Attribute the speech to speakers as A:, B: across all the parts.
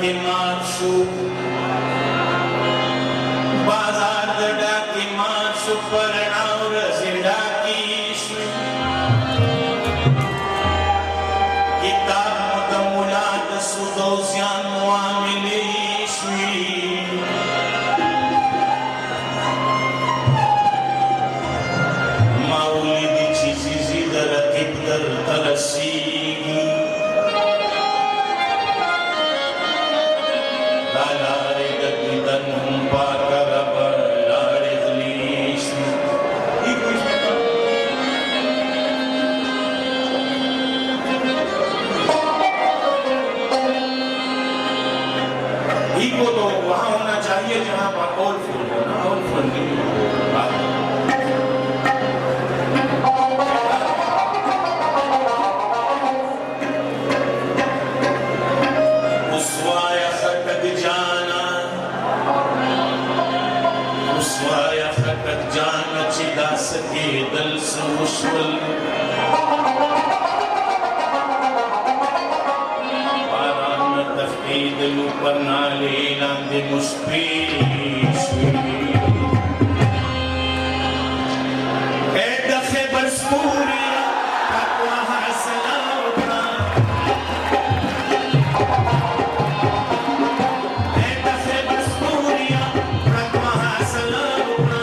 A: के मार्शु बाजार दडा के मार्शु परणाव रजिडा की किताब मदमुलाद सुदोसियान मुआमिली माउलिदी चीज़ी ज़िदर किबदर तलसीगी लालारे गद्दन हम पाकर बर लाड़े ज़लीश ये कोई को तो वहाँ होना चाहिए जहाँ पर ऑल फुल हो ना ऑल फुल नहीं उसवाया खटक जाना चिदा सके दल से मुश्किल Idul pernalilan di muspisi Eda khibar spuria Takwaha salawna Eda khibar spuria Takwaha salawna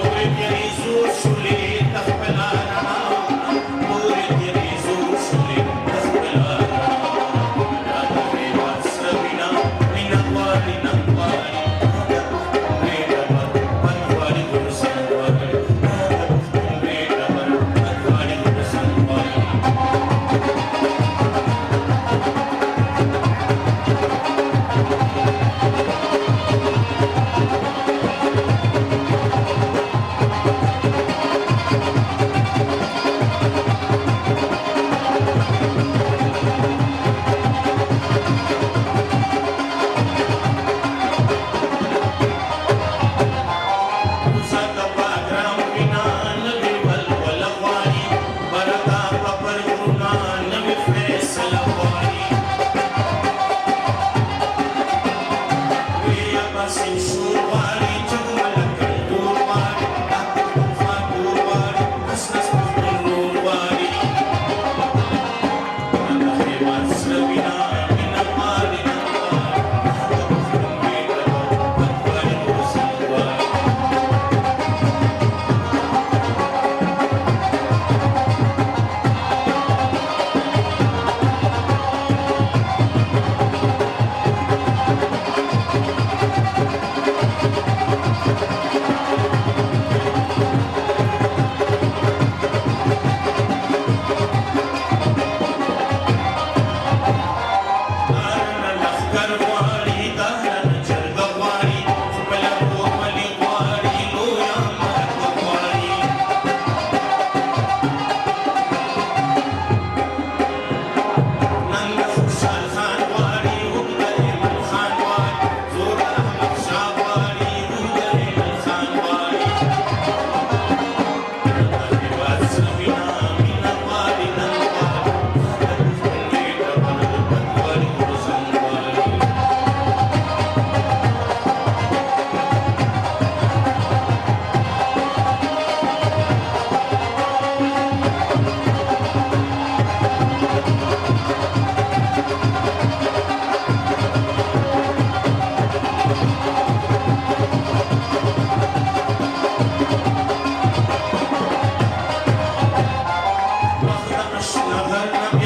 A: Murid yarizu shuli Takhbelarana Murid yarizu shuli Takhbelarana Nagana